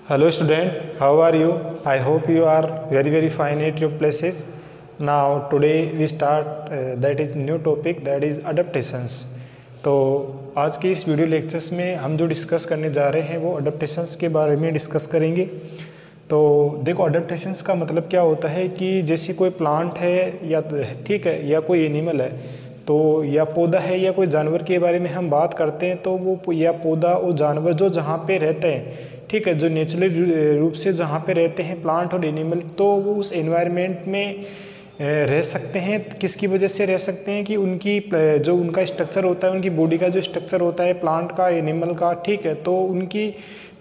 Hello student, how are you? I hope you are very fine at your places. Now today we start that is new topic, that is adaptations. तो आज के इस video lectures में हम जो discuss करने जा रहे हैं वो अडेप्टेशंस के बारे में डिस्कस करेंगे। तो देखो, अडेप्टेशंस का मतलब क्या होता है कि जैसे कोई प्लांट है या ठीक है या कोई एनिमल है तो या पौधा है या कोई जानवर के बारे में हम बात करते हैं, तो वो या पौधा और जानवर जो जहाँ पे रहते हैं, ठीक है, जो नेचुरली रूप से जहाँ पे रहते हैं प्लांट और एनिमल, तो वो उस एनवायरनमेंट में रह सकते हैं। किसकी वजह से रह सकते हैं कि उनकी जो उनका स्ट्रक्चर होता है, उनकी बॉडी का जो स्ट्रक्चर होता है प्लांट का, एनिमल का, ठीक है, तो उनकी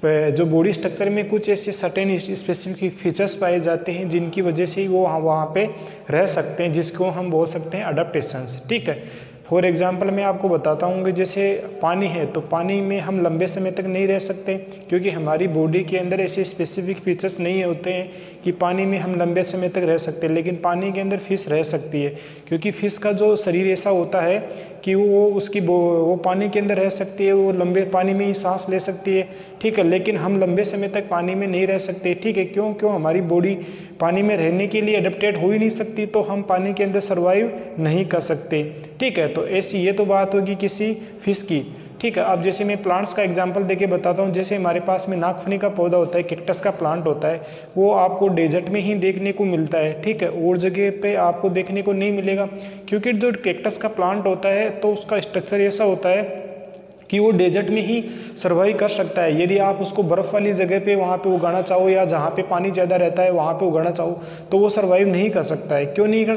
जो बॉडी स्ट्रक्चर में कुछ ऐसे सर्टेन स्पेसिफिक फीचर्स पाए जाते हैं जिनकी वजह से वो वहाँ पे रह सकते हैं, जिसको हम बोल सकते हैं अडेप्टेशंस। ठीक है, फॉर एग्जांपल मैं आपको बताता हूँ कि जैसे पानी है तो पानी में हम लंबे समय तक नहीं रह सकते क्योंकि हमारी बॉडी के अंदर ऐसे स्पेसिफिक फीचर्स नहीं होते हैं कि पानी में हम लंबे समय तक रह सकते हैं। लेकिन पानी के अंदर फिश रह सकती है क्योंकि फिश का जो शरीर ऐसा होता है कि वो पानी के अंदर रह सकती है, वो लंबे पानी में ही सांस ले सकती है। ठीक है, लेकिन हम लंबे समय तक पानी में नहीं रह सकते। ठीक है, क्यों हमारी बॉडी पानी में रहने के लिए अडेप्टेड हो ही नहीं सकती, तो हम पानी के अंदर सर्वाइव नहीं कर सकते। ठीक है, तो ऐसी ये तो बात होगी किसी फिश की। ठीक है, अब जैसे मैं प्लांट्स का एग्जांपल देके बताता हूँ। जैसे हमारे पास में नागफनी का पौधा होता है, कैक्टस का प्लांट होता है, वो आपको डेजर्ट में ही देखने को मिलता है। ठीक है, और जगह पे आपको देखने को नहीं मिलेगा क्योंकि जो कैक्टस का प्लांट होता है तो उसका स्ट्रक्चर ऐसा होता है कि वो डेजर्ट में ही सर्वाइव कर सकता है। यदि आप उसको बर्फ़ वाली जगह पे वहाँ पे उगाना चाहो या जहाँ पे पानी ज़्यादा रहता है वहाँ पे उगाना चाहो तो वो सर्वाइव नहीं कर सकता है। क्यों नहीं कर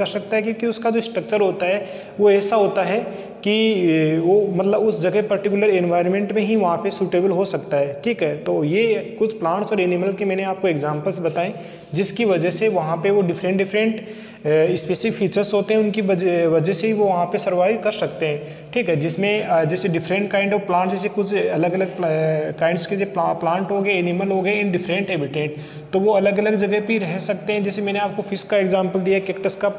सकता है? क्योंकि उसका जो स्ट्रक्चर होता है वो ऐसा होता है कि वो मतलब उस जगह पर्टिकुलर एनवायरनमेंट में ही वहाँ पे सूटेबल हो सकता है। ठीक है, तो ये कुछ प्लांट्स और एनिमल के मैंने आपको एग्जांपल्स बताए जिसकी वजह से वहाँ पे वो डिफरेंट स्पेसिफिक फीचर्स होते हैं, उनकी वजह से ही वो वहाँ पे सर्वाइव कर सकते हैं। ठीक है, जिसमें जैसे डिफरेंट काइंड ऑफ प्लांट, जैसे कुछ अलग अलग काइंड्स के जो प्लांट हो गए, एनिमल हो गए इन डिफरेंट हैबिटेट, तो वो अलग अलग जगह पे रह सकते हैं। जैसे मैंने आपको फिश का एग्जांपल दिया, कैक्टस का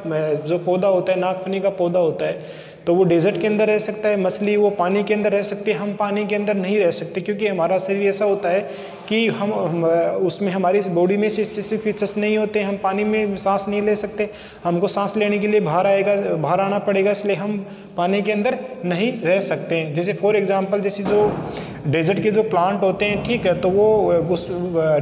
जो पौधा होता है, नागफनी का पौधा होता है, तो वो डेजर्ट के अंदर रह सकता है। मछली वो पानी के अंदर रह सकती है, हम पानी के अंदर नहीं रह सकते क्योंकि हमारा शरीर ऐसा होता है कि हम उसमें हमारी बॉडी में से स्पेसिफिक फीचर्स नहीं होते, हम पानी में सांस नहीं ले सकते, हमको सांस लेने के लिए बाहर आना पड़ेगा, इसलिए हम पानी के अंदर नहीं रह सकते हैं। जैसे फॉर एग्जांपल जैसे जो डेजर्ट के जो प्लांट होते हैं, ठीक है, तो वो उस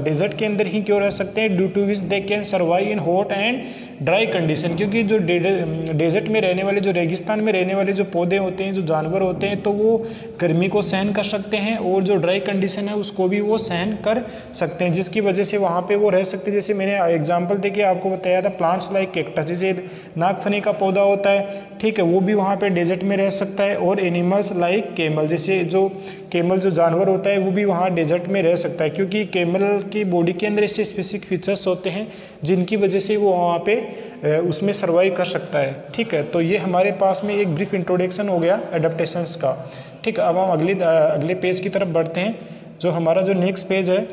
डेजर्ट के अंदर ही क्यों रह सकते हैं? Due to which they can survive in hot and dry condition. क्योंकि जो डेजर्ट में रहने वाले, जो रेगिस्तान में रहने वाले जो पौधे होते हैं, जो जानवर होते हैं, तो वो गर्मी को सहन कर सकते हैं और जो ड्राई कंडीशन है उसको भी वो सहन कर सकते हैं, जिसकी वजह से वहाँ पे वो रह सकते हैं। जैसे मैंने एग्जांपल देके आपको बताया था, प्लांट्स लाइक कैक्टस, जैसे नागफनी का पौधा होता है, ठीक है, वो भी वहाँ पे डेजर्ट में रह सकता है। और एनिमल्स लाइक कैमल, जैसे जो कैमल जो जानवर होता है वो भी वहाँ डेजर्ट में रह सकता है क्योंकि कैमल की बॉडी के अंदर ऐसे स्पेसिफिक फीचर्स होते हैं जिनकी वजह से वो वहाँ पे उसमें सर्वाइव कर सकता है। ठीक है, तो ये हमारे पास में एक ब्रीफ इंट्रोडक्शन हो गया एडेप्टेशंस का। ठीक है, अब हम अगले पेज की तरफ बढ़ते हैं, जो हमारा जो नेक्स्ट पेज है।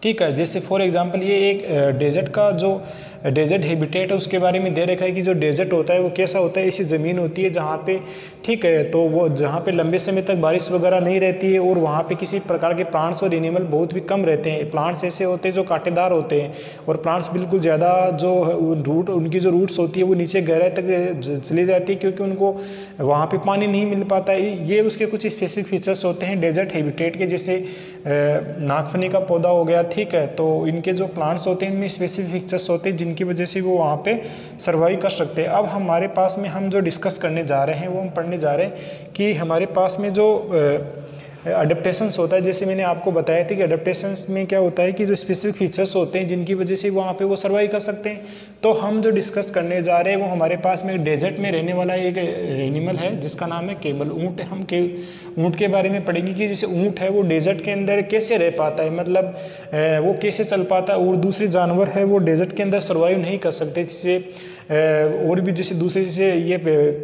ठीक है, जैसे फॉर एग्जांपल ये एक डेजर्ट का जो डेजर्ट हैबिटेट है उसके बारे में दे रखा है कि जो डेजर्ट होता है वो कैसा होता है। ऐसी ज़मीन होती है जहाँ पे, ठीक है, तो वो जहाँ पे लंबे समय तक बारिश वगैरह नहीं रहती है और वहाँ पे किसी प्रकार के प्लांट्स और एनिमल बहुत भी कम रहते हैं। प्लांट्स ऐसे होते हैं जो कांटेदार होते हैं और प्लांट्स बिल्कुल ज़्यादा जो उनकी जो रूट्स होती है वो नीचे गहराई तक चली जाती है क्योंकि उनको वहाँ पर पानी नहीं मिल पाता है। ये उसके कुछ स्पेसिफिक फीचर्स होते हैं डेजर्ट हैबिटेट के, जैसे नागफनी का पौधा हो गया। ठीक है, तो इनके जो प्लांट्स होते हैं इनमें स्पेसिफिक फीचर्स होते हैं जिनकी वजह से वो वहाँ पे सर्वाइव कर सकते हैं। अब हमारे पास में हम जो डिस्कस करने जा रहे हैं वो हम पढ़ने जा रहे हैं कि हमारे पास में जो अडेप्टेशंस होता है, जैसे मैंने आपको बताया था कि अडेप्टेशंस में क्या होता है कि जो स्पेसिफिक फीचर्स होते हैं जिनकी वजह से वहाँ पे वो सर्वाइव कर सकते हैं। तो हम जो डिस्कस करने जा रहे हैं वो हमारे पास में डेजर्ट में रहने वाला एक एनिमल है जिसका नाम है कैमल, ऊँट। हम ऊँट के बारे में पढ़ेंगे कि जैसे ऊँट है वो डेजर्ट के अंदर कैसे रह पाता है, मतलब वो कैसे चल पाता है, और दूसरे जानवर है वो डेजर्ट के अंदर सर्वाइव नहीं कर सकते। जैसे और भी जैसे दूसरे जैसे ये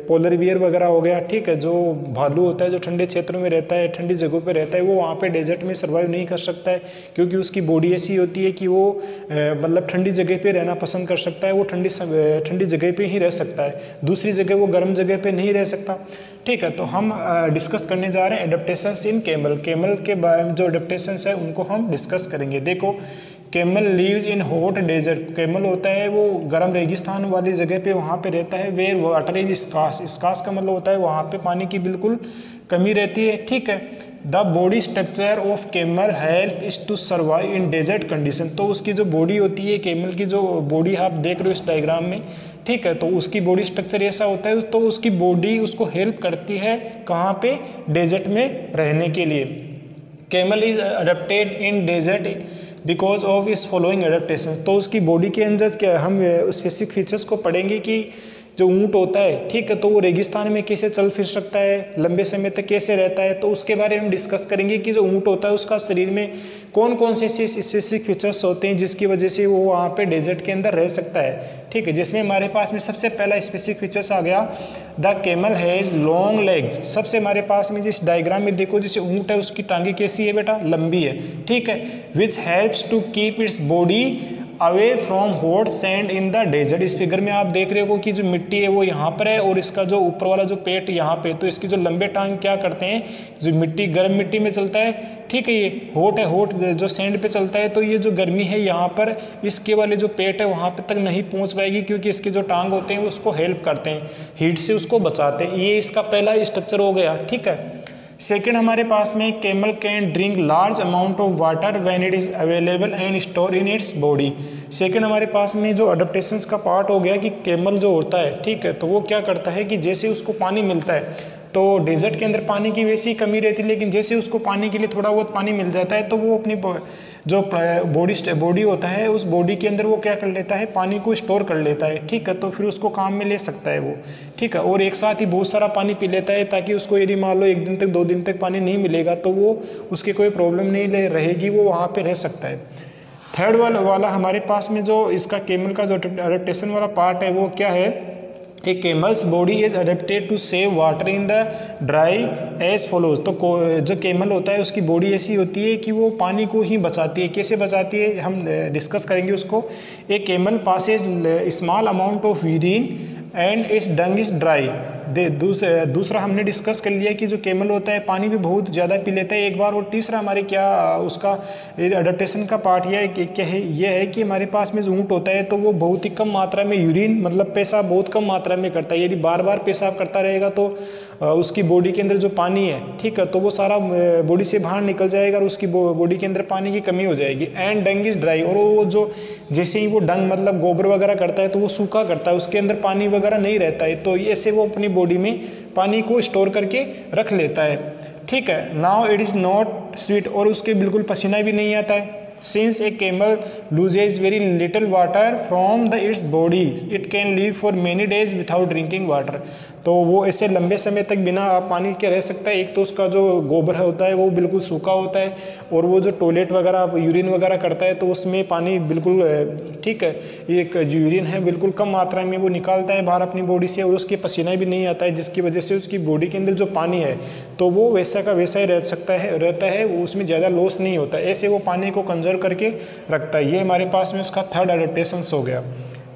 पोलर बियर वगैरह हो गया, ठीक है, जो भालू होता है जो ठंडे क्षेत्रों में रहता है, ठंडी जगहों पे रहता है, वो वहाँ पे डेजर्ट में सर्वाइव नहीं कर सकता है, क्योंकि उसकी बॉडी ऐसी होती है कि वो मतलब ठंडी जगह पे रहना पसंद कर सकता है, वो ठंडी जगह पे ही रह सकता है, दूसरी जगह वो गर्म जगह पे नहीं रह सकता। ठीक है, तो हम डिस्कस करने जा रहे हैं एडेप्टेशंस इन कैमल। कैमल के बारे में जो एडेप्टेशंस है उनको हम डिस्कस करेंगे। देखो, camel lives in hot desert. Camel होता है वो गर्म रेगिस्तान वाली जगह पे वहाँ पे रहता है। Where water is scarce. Scarce का मतलब होता है वहाँ पे पानी की बिल्कुल कमी रहती है। ठीक है, the body structure of camel help is to survive in desert condition. तो उसकी जो बॉडी होती है, कैमल की जो बॉडी आप देख रहे हो इस डायग्राम में, ठीक है, तो उसकी बॉडी स्ट्रक्चर ऐसा होता है, तो उसकी बॉडी उसको हेल्प करती है कहाँ पे, डेजर्ट में रहने के लिए। Camel is adapted in desert because of इस फॉलोइंग एडेप्टेशन। तो उसकी बॉडी के अंदर क्या हम स्पेसिफिक फीचर्स को पढ़ेंगे कि जो ऊँट होता है, ठीक है, तो वो रेगिस्तान में कैसे चल फिर सकता है, लंबे समय तक कैसे रहता है, तो उसके बारे में हम डिस्कस करेंगे कि जो ऊँट होता है उसका शरीर में कौन कौन से ऐसे स्पेसिफिक फीचर्स होते हैं जिसकी वजह से वो वहाँ पे डेजर्ट के अंदर रह सकता है। ठीक है, जिसमें हमारे पास में सबसे पहला स्पेसिफिक फीचर्स आ गया, the camel has long legs. सबसे हमारे पास में जिस डायग्राम में देखो, जैसे ऊँट है उसकी टांगे कैसी है बेटा, लंबी है। ठीक है, which helps to keep its body away from hot sand in the desert. इस फिगर में आप देख रहे हो कि जो मिट्टी है वो यहाँ पर है और इसका जो ऊपर वाला जो पेट यहाँ पे, तो इसकी जो लंबे टांग क्या करते हैं, जो मिट्टी गर्म मिट्टी में चलता है, ठीक है, ये हॉट है, हॉट जो सैंड पे चलता है, तो ये जो गर्मी है यहाँ पर इसके वाले जो पेट है वहाँ पे तक नहीं पहुँच पाएगी, क्योंकि इसके जो टांग होते हैं वो उसको हेल्प करते हैं, हीट से उसको बचाते हैं। ये इसका पहला स्ट्रक्चर हो गया। ठीक है, सेकेंड हमारे पास में camel can drink large amount of water when it is available and store in its body. Second हमारे पास में जो अडेप्टेशंस का पार्ट हो गया कि कैमल जो होता है, ठीक है, तो वो क्या करता है कि जैसे उसको पानी मिलता है, तो डेजर्ट के अंदर पानी की वैसी ही कमी रहती है, लेकिन जैसे उसको पानी के लिए थोड़ा बहुत पानी मिल जाता है, तो वो अपनी जो बॉडी होता है उस बॉडी के अंदर वो क्या कर लेता है, पानी को स्टोर कर लेता है। ठीक है, तो फिर उसको काम में ले सकता है वो। ठीक है, और एक साथ ही बहुत सारा पानी पी लेता है, ताकि उसको यदि मान लो 1 दिन तक 2 दिन तक पानी नहीं मिलेगा तो वो उसकी कोई प्रॉब्लम नहीं रहेगी, वो वहाँ पे रह सकता है। थर्ड वाला हमारे पास में जो इसका कैमल का जो अडेप्टेशन वाला पार्ट है वो क्या है, a camel's body is adapted to save water in the dry age follows. तो जो कैमल होता है उसकी बॉडी ऐसी होती है कि वो पानी को ही बचाती है। कैसे बचाती है हम डिस्कस करेंगे उसको। A camel passes small amount of urine and its dung is dry. दूसरा हमने डिस्कस कर लिया कि जो कैमल होता है पानी भी बहुत ज़्यादा पी लेता है एक बार। और तीसरा हमारे क्या उसका अडेप्टेशन का पार्ट ये है कि हमारे पास में जो ऊँट होता है तो वो बहुत ही कम मात्रा में यूरिन मतलब पेशाब बहुत कम मात्रा में करता है। यदि बार बार पेशाब करता रहेगा तो उसकी बॉडी के अंदर जो पानी है, ठीक है, तो वो सारा बॉडी से बाहर निकल जाएगा और उसकी बॉडी के अंदर पानी की कमी हो जाएगी। एंड डंग इज ड्राई, और वो जो जैसे ही वो डंग मतलब गोबर वगैरह करता है तो वो सूखा करता है, उसके अंदर पानी वगैरह नहीं रहता है, तो ऐसे वो अपनी बॉडी में पानी को स्टोर करके रख लेता है। ठीक है, now it is not sweet, और उसके बिल्कुल पसीना भी नहीं आता है। Since a camel loses very little water from its body, it can live for many days without drinking water. तो वो ऐसे लंबे समय तक बिना पानी के रह सकता है। एक तो उसका जो गोबर होता है वो बिल्कुल सूखा होता है, और वो जो टॉयलेट वगैरह यूरिन वगैरह करता है तो उसमें पानी बिल्कुल, ठीक है, एक यूरिन है बिल्कुल कम मात्रा में वो निकालता है बाहर अपनी बॉडी से, और उसके पसीना भी नहीं आता है, जिसकी वजह से उसकी बॉडी के अंदर जो पानी है तो वो वैसा का वैसा ही रहता है, वो उसमें ज़्यादा लॉस नहीं होता। ऐसे वो पानी को कंजर्व करके रखता है। ये हमारे पास में उसका थर्ड अडेप्टेशंस हो गया।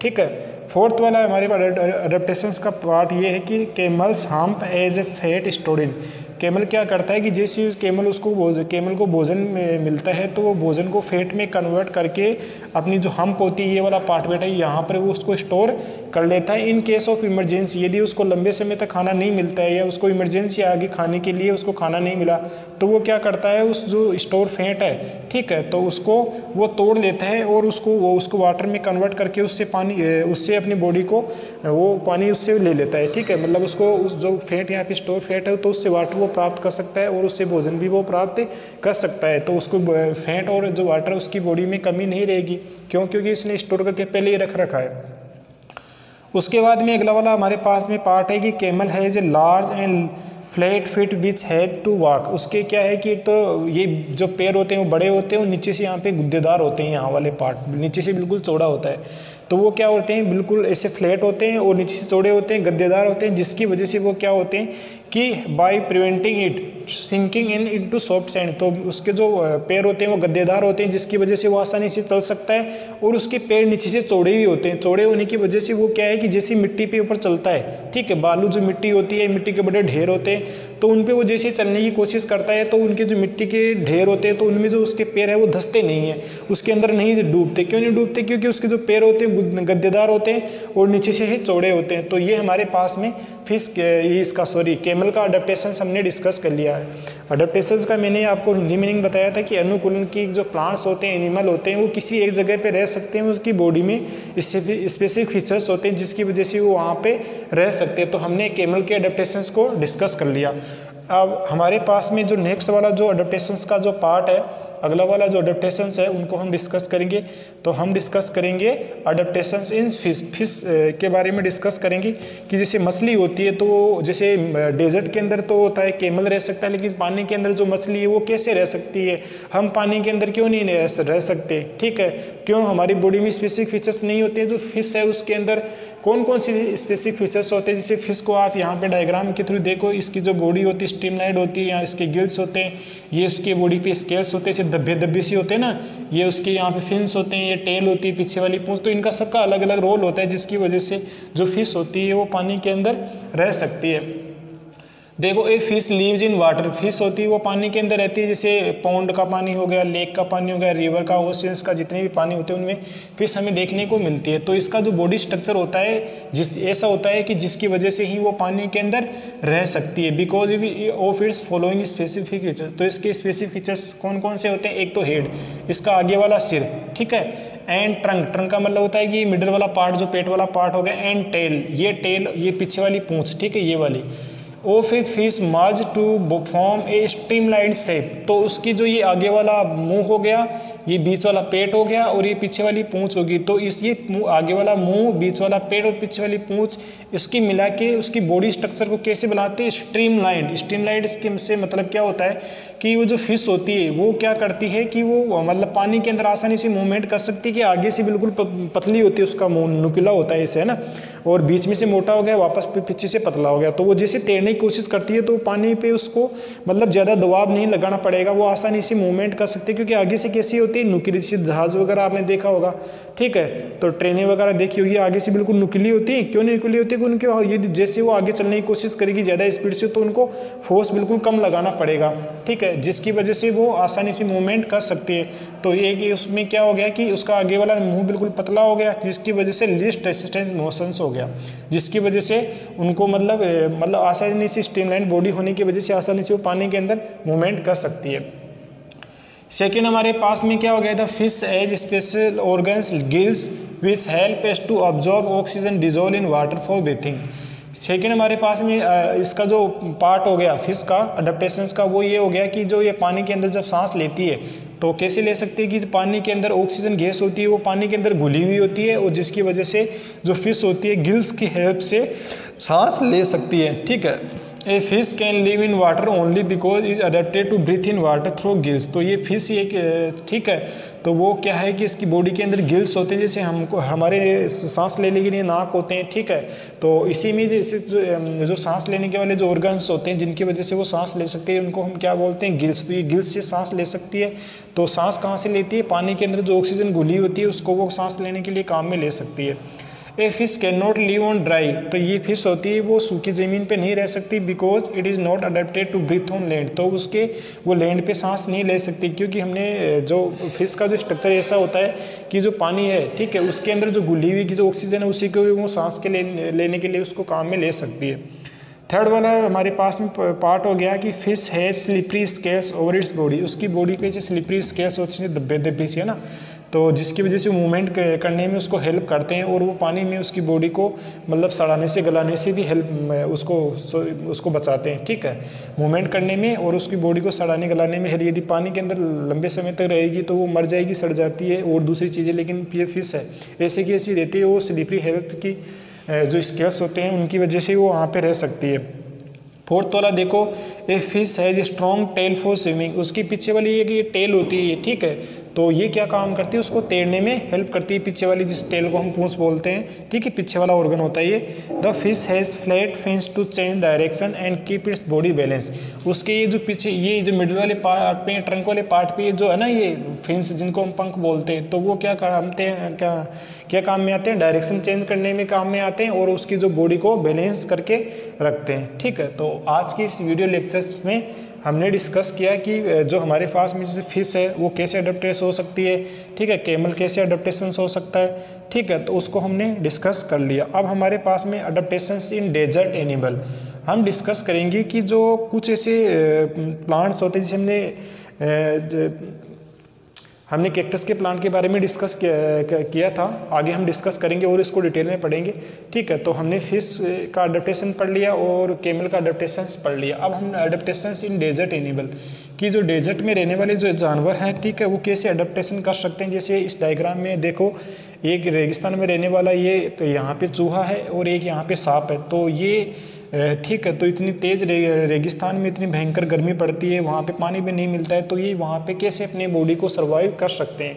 ठीक है, फोर्थ वाला हमारे पास अडेप्टेशंस का पार्ट ये है कि camels hump as a fat stored in. Camel क्या करता है कि जैसे कैमल को भोजन में मिलता है तो वो भोजन को फैट में कन्वर्ट करके अपनी जो हम्प होती है, ये वाला पार्ट बेटा यहाँ पर, वो उसको स्टोर कर लेता है। इन केस ऑफ इमरजेंसी, यदि उसको लंबे समय तक खाना नहीं मिलता है या उसको इमरजेंसी आगे खाने के लिए उसको खाना नहीं मिला, तो वो क्या करता है, उस जो स्टोर फैट है, ठीक है, तो उसको वो तोड़ लेता है और उसको वाटर में कन्वर्ट करके उससे अपनी बॉडी को वो पानी उससे ले लेता है। ठीक है, मतलब उसको उस जो फैट यहाँ पे स्टोर फैट है तो उससे वाटर वो प्राप्त कर सकता है और उससे भोजन भी वो प्राप्त कर सकता है। तो उसको फैट और जो वाटर उसकी बॉडी में कमी नहीं रहेगी। क्यों? क्योंकि इसने स्टोर करके पहले ही रख रखा है। उसके बाद में अगला वाला हमारे पास में पार्ट है कि camel has a large and flat feet which help to walk. उसके क्या है कि एक तो ये जो पैर होते हैं वो बड़े होते हैं और नीचे से यहाँ पे गुद्देदार होते हैं, यहाँ वाले पार्ट नीचे से बिल्कुल चौड़ा होता है। तो वो क्या होते हैं, बिल्कुल ऐसे फ्लैट होते हैं और नीचे से चौड़े होते हैं, गद्देदार होते हैं, जिसकी वजह से वो क्या होते हैं कि by preventing it sinking into soft sand, तो उसके जो पैर होते हैं वो गद्देदार होते हैं, जिसकी वजह से वो आसानी से चल सकता है। और उसके पैर नीचे से चौड़े भी होते हैं, चौड़े होने की वजह से वो क्या है कि जैसे मिट्टी पे ऊपर चलता है, ठीक है, बालू जो मिट्टी होती है, मिट्टी के बड़े ढेर होते हैं, तो उन पे वो जैसे चलने की कोशिश करता है तो उनके जो मिट्टी के ढेर होते हैं तो उनमें जो उसके पैर है वो धंसते नहीं है, उसके अंदर नहीं डूबते। क्यों नहीं डूबते? क्योंकि उसके जो पैर होते हैं गद्देदार होते हैं और नीचे से ही चौड़े होते हैं। तो ये हमारे पास में इसका कैमल का अडेप्टेशन हमने डिस्कस कर लिया है। अडेप्टेशंस का मैंने आपको हिंदी मीनिंग बताया था कि अनुकूलन की जो प्लांट्स होते हैं, एनिमल होते हैं, वो किसी एक जगह पे रह सकते हैं, उसकी बॉडी में स्पेसिफिक फीचर्स होते हैं जिसकी वजह से वो वहाँ पे रह सकते हैं। तो हमने कैमल के अडेप्टेशंस को डिस्कस कर लिया। अब हमारे पास में जो नेक्स्ट वाला जो अडेप्टेशंस का जो पार्ट है, अगला वाला जो अडेप्टेशंस है उनको हम डिस्कस करेंगे। तो हम डिस्कस करेंगे अडेप्टेशंस इन फिश के बारे में डिस्कस करेंगे कि जैसे मछली होती है, तो जैसे डेजर्ट के अंदर तो होता है कैमल रह सकता है, लेकिन पानी के अंदर जो मछली है वो कैसे रह सकती है, हम पानी के अंदर क्यों नहीं रह सकते, ठीक है, क्यों हमारी बॉडी में स्पेसिफिक फीचर्स नहीं होते। जो फिश है उसके अंदर कौन कौन सी स्पेसिफिक फीचर्स होते हैं। जैसे फिश को आप यहाँ पे डायग्राम के थ्रू देखो, इसकी जो बॉडी होती है स्ट्रीमलाइन्ड होती है, यहाँ इसके गिल्स होते हैं, ये उसके बॉडी पे स्केल्स होते हैं, ऐसे धब्बे धब्बे से होते हैं ना, ये उसके यहाँ पे फिन्स होते हैं, ये टेल होती है, पीछे वाली पूंछ, तो इनका सबका अलग अलग रोल होता है, जिसकी वजह से जो फिश होती है वो पानी के अंदर रह सकती है। देखो a fish leaves in water, fish होती है वो पानी के अंदर रहती है, जैसे पॉन्ड का पानी हो गया, लेक का पानी हो गया, रिवर का, ओशियंस का, जितने भी पानी होते हैं उनमें फिश हमें देखने को मिलती है। तो इसका जो बॉडी स्ट्रक्चर होता है ऐसा होता है कि जिसकी वजह से ही वो पानी के अंदर रह सकती है, because of its following specific features. तो इसके स्पेसिफिक फीचर्स कौन कौन से होते हैं? एक तो हेड, इसका आगे वाला सिर, ठीक है, एंड ट्रंक का मतलब होता है कि मिडिल वाला पार्ट जो पेट वाला पार्ट हो गया, एंड टेल, ये पीछे वाली पूंछ, ठीक है, ये वाली। Of a fish merge to form a streamline shape, तो उसकी जो ये आगे वाला मुंह हो गया, ये बीच वाला पेट हो गया और ये पीछे वाली पूंछ होगी, तो ये आगे वाला मुंह, बीच वाला पेट और पीछे वाली पूंछ, इसकी मिला के उसकी बॉडी स्ट्रक्चर को कैसे बनाते हैं? स्ट्रीमलाइंड। स्ट्रीमलाइंड से मतलब क्या होता है कि वो जो फिश होती है वो क्या करती है कि वो मतलब पानी के अंदर आसानी से मूवमेंट कर सकती है, कि आगे से बिल्कुल पतली होती है, उसका मुंह नुकीला होता है ऐसे, है ना, और बीच में से मोटा हो गया, वापस पीछे से पतला हो गया। तो वो जैसे तैरने की कोशिश करती है तो पानी पे उसको मतलब ज़्यादा दबाव नहीं लगाना पड़ेगा, वो आसानी से मूवमेंट कर सकती है, क्योंकि आगे से कैसी होती है? नुकीली। जैसे जहाज़ वगैरह आपने देखा होगा, ठीक है, तो ट्रेनें वगैरह देखी होगी, आगे से बिल्कुल नुकीली होती है। क्यों नुकीली होती है? उनके ये जैसे वो आगे चलने की कोशिश करेगी ज़्यादा स्पीड से, तो उनको फोर्स बिल्कुल कम लगाना पड़ेगा, ठीक है, जिसकी वजह से वो आसानी से मूवमेंट कर सकती है। तो एक उसमें क्या हो गया कि उसका आगे वाला मुंह बिल्कुल पतला हो गया, जिसकी वजह से लीस्ट रेजिस्टेंस मोशंस हो गया, जिसकी वजह से उनको मतलब आसानी से स्ट्रीमलाइन बॉडी होने की वजह से आसानी से वो पानी के अंदर मूवमेंट कर सकती है। सेकेंड हमारे पास में क्या हो गया था? Fish has special organs gills which help us to absorb oxygen dissolve in water for breathing. Second हमारे पास में इसका जो पार्ट हो गया फिश का अडेप्टेशंस का, वो ये हो गया कि जो ये पानी के अंदर जब सांस लेती है तो कैसे ले सकती है कि पानी के अंदर ऑक्सीजन गैस होती है वो पानी के अंदर घुली हुई होती है, और जिसकी वजह से जो फिश होती है गिल्स की हेल्प से सांस ले सकती है, ठीक है। A fish can live in water only because is adapted to breathe in water through gills. तो ये फिश एक, ठीक है, तो वो क्या है कि इसकी बॉडी के अंदर गिल्स होते हैं, जैसे हमको हमारे सांस लेने के लिए नाक होते हैं, ठीक है, तो इसी में जैसे जो सांस लेने के वाले जो ऑर्गन्स होते हैं जिनकी वजह से वो सांस ले सकते हैं, उनको हम क्या बोलते हैं? गिल्स। तो ये गिल्स से सांस ले सकती है। तो सांस कहाँ से लेती है? पानी के अंदर जो ऑक्सीजन घुली होती है उसको वो सांस लेने के लिए काम में ले सकती है। A fish can not live on dry, तो ये फिश होती है वो सूखी ज़मीन पे नहीं रह सकती, because it is not adapted to breathe on land. तो उसके वो लैंड पे सांस नहीं ले सकती, क्योंकि हमने जो फिश का जो स्ट्रक्चर ऐसा होता है कि जो पानी है, ठीक है, उसके अंदर जो घुली हुई की जो ऑक्सीजन है उसी को वो सांस के लेने के लिए उसको काम में ले सकती है। थर्ड वाला हमारे पास में पार्ट हो गया कि fish has slippery scales over its body, उसकी बॉडी पे से स्लिपरी स्केल्स होती है, धब्बे धब्बे से, है ना, तो जिसकी वजह से मूवमेंट करने में उसको हेल्प करते हैं, और वो पानी में उसकी बॉडी को मतलब सड़ाने से गलाने से भी हेल्प उसको बचाते हैं, ठीक है, मूवमेंट करने में और उसकी बॉडी को सड़ाने गलाने में हेल्प। यदि पानी के अंदर लंबे समय तक रहेगी तो वो मर जाएगी, सड़ जाती है और दूसरी चीज़ें, लेकिन ये फिश है ऐसे की ऐसी रहती है, वो स्लिपरी हेल्प की जो स्केल्स होते हैं उनकी वजह से वो वहाँ पे रह सकती है। फोर्थ वाला देखो, a fish has strong tail for swimming, उसकी पीछे वाली ये टेल होती है, ठीक है, तो ये क्या काम करती है, उसको तैरने में हेल्प करती है, पीछे वाली जिस टेल को हम पूंछ बोलते हैं, ठीक है, पीछे वाला ऑर्गन होता है ये। The fish has flat fins to change direction and keep its body balance, उसके ये जो पीछे ये जो मिडिल वाले पार्ट पे, ट्रंक वाले पार्ट पे जो है ना ये फिन्स जिनको हम पंख बोलते हैं, तो वो क्या काम में आते हैं, डायरेक्शन चेंज करने में काम में आते हैं और उसकी जो बॉडी को बैलेंस करके रखते हैं, ठीक है। तो आज की इस वीडियो लेक्चर्स में हमने डिस्कस किया कि जो हमारे पास में जैसे फिश है वो कैसे अडेप्टेशन हो सकती है, ठीक है, कैमल कैसे अडेप्टेशन हो सकता है, ठीक है, तो उसको हमने डिस्कस कर लिया। अब हमारे पास में अडेप्टेशंस इन डेजर्ट एनिमल हम डिस्कस करेंगे कि जो कुछ ऐसे प्लांट्स होते हैं जैसे हमने कैक्टस के प्लांट के बारे में डिस्कस किया था, आगे हम डिस्कस करेंगे और इसको डिटेल में पढ़ेंगे, ठीक है। तो हमने फिश का अडेप्टेशन पढ़ लिया और कैमल का अडेप्टेशन पढ़ लिया। अब हम अडेप्टेशन इन डेजर्ट एनिमल कि जो डेजर्ट में रहने वाले जो जानवर हैं, ठीक है, वो कैसे अडेप्टेशन कर सकते हैं। जैसे इस डायग्राम में देखो, एक रेगिस्तान में रहने वाला ये यहाँ पे चूहा है और एक यहाँ पे सांप है, तो ये ठीक है, तो इतनी तेज़ रेगिस्तान में इतनी भयंकर गर्मी पड़ती है, वहाँ पे पानी भी नहीं मिलता है, तो ये वहाँ पे कैसे अपने बॉडी को सर्वाइव कर सकते हैं।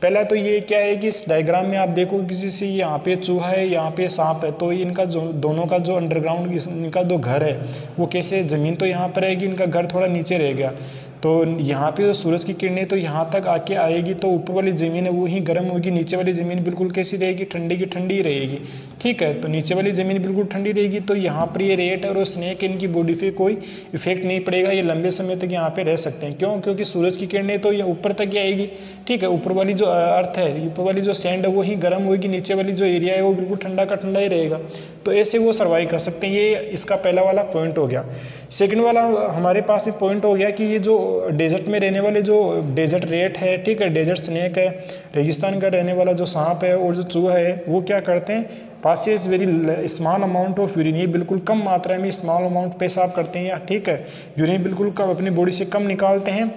पहला तो ये क्या है कि इस डायग्राम में आप देखो किसी से यहाँ पे चूहा है, यहाँ पे सांप है, तो इनका जो दोनों का जो अंडरग्राउंड इनका जो घर है वो कैसे, ज़मीन तो यहाँ पर रहेगी, इनका घर थोड़ा नीचे रहेगा, तो यहाँ पे सूरज की किरणें तो यहाँ तक आके आएगी, तो ऊपर वाली ज़मीन है वो ही गर्म होगी, नीचे वाली ज़मीन बिल्कुल कैसी रहेगी, ठंडी की ठंडी रहेगी, ठीक है। तो नीचे वाली ज़मीन बिल्कुल ठंडी रहेगी, तो यहाँ पर ये रेट और स्नेक इनकी बॉडी पे कोई इफेक्ट नहीं पड़ेगा, ये लंबे समय तक यहाँ पे रह सकते हैं। क्यों? क्योंकि सूरज की किरणें तो ये ऊपर तक ही आएगी, ठीक है, ऊपर वाली जो अर्थ है, ऊपर वाली जो सैंड है वो ही गर्म होगी, नीचे वाली जो एरिया है वो बिल्कुल ठंडा का ठंडा ही रहेगा, तो ऐसे वो सर्वाइव कर सकते हैं। ये इसका पहला वाला पॉइंट हो गया। सेकंड वाला हमारे पास एक पॉइंट हो गया कि ये जो डेजर्ट में रहने वाले जो डेजर्ट रेट है, ठीक है, डेजर्ट स्नेक है, रेगिस्तान का रहने वाला जो सांप है और जो चूहा है, वो क्या करते हैं, passes very small amount of urine, ये बिल्कुल कम मात्रा में स्मॉल अमाउंट पेशाब करते हैं, या ठीक है, यूरिन बिल्कुल कम अपनी बॉडी से कम निकालते हैं।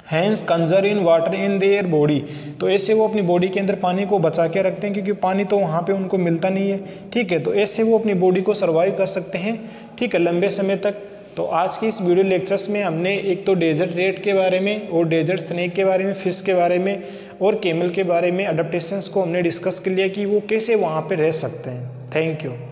Hence conserve in water in their body, तो ऐसे वो अपनी बॉडी के अंदर पानी को बचा के रखते हैं, क्योंकि पानी तो वहाँ पे उनको मिलता नहीं है, ठीक है, तो ऐसे वो अपनी बॉडी को सर्वाइव कर सकते हैं, ठीक है, लंबे समय तक। तो आज की इस वीडियो लेक्चर्स में हमने एक तो डेजर्ट रेट के बारे में और डेजर्ट स्नेक के बारे में, फिश के बारे में और कैमल के बारे में अडेप्टेशंस को हमने डिस्कस कर लिया कि वो कैसे वहाँ पे रह सकते हैं। Thank you.